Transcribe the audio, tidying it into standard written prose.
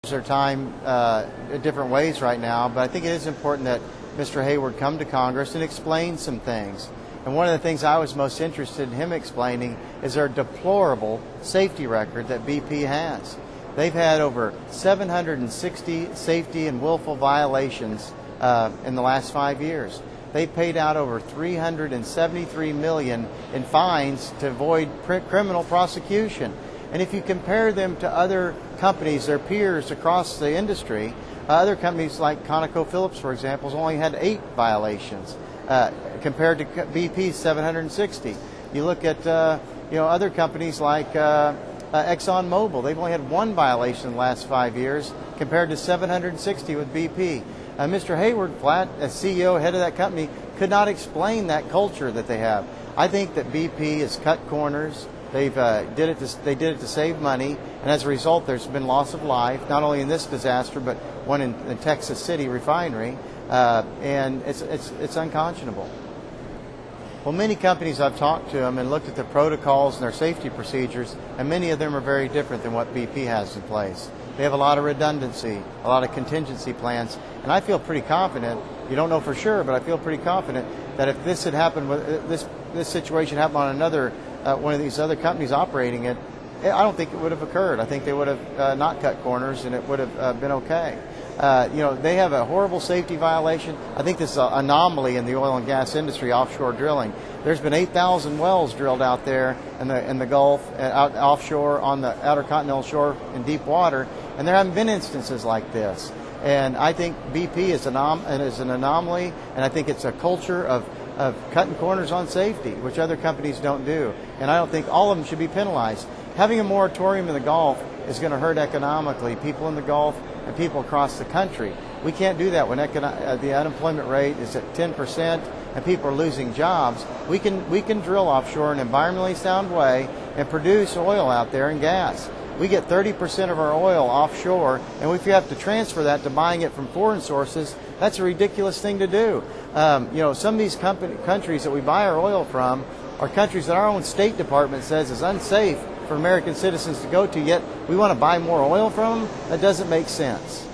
Their time in different ways right now, but I think it is important that Mr. Hayward come to Congress and explain some things. And one of the things I was most interested in him explaining is their deplorable safety record that BP has. They've had over 760 safety and willful violations in the last 5 years. They paid out over $373 million in fines to avoid criminal prosecution. And if you compare them to other companies, their peers across the industry, other companies like ConocoPhillips, for example, has only had 8 violations compared to BP's 760. You look at other companies like ExxonMobil, they've only had 1 violation in the last 5 years compared to 760 with BP. Mr. Hayward, as CEO, head of that company, could not explain that culture that they have. I think that BP has cut corners. They did it to save money, and as a result, there's been loss of life, not only in this disaster, but one in the Texas City refinery, and it's unconscionable. Well, many companies I've talked to them and looked at the protocols and their safety procedures, and many of them are very different than what BP has in place. They have a lot of redundancy, a lot of contingency plans, and I feel pretty confident. You don't know for sure, but I feel pretty confident that if this had happened, this situation happened on another one of these other companies operating it, I don't think it would have occurred. I think they would have not cut corners, and it would have been okay. They have a horrible safety violation. I think this is an anomaly in the oil and gas industry, offshore drilling. There's been 8,000 wells drilled out there in the Gulf, offshore on the outer continental shore in deep water, and there haven't been instances like this. And I think BP is an anomaly, and I think it's a culture of cutting corners on safety, which other companies don't do. And I don't think all of them should be penalized. Having a moratorium in the Gulf is going to hurt economically people in the Gulf and people across the country. We can't do that when the unemployment rate is at 10% and people are losing jobs. We can drill offshore in an environmentally sound way and produce oil out there and gas. We get 30% of our oil offshore, and if you have to transfer that to buying it from foreign sources, that's a ridiculous thing to do. Some of these countries that we buy our oil from are countries that our own State Department says is unsafe for American citizens to go to, yet we want to buy more oil from them? That doesn't make sense.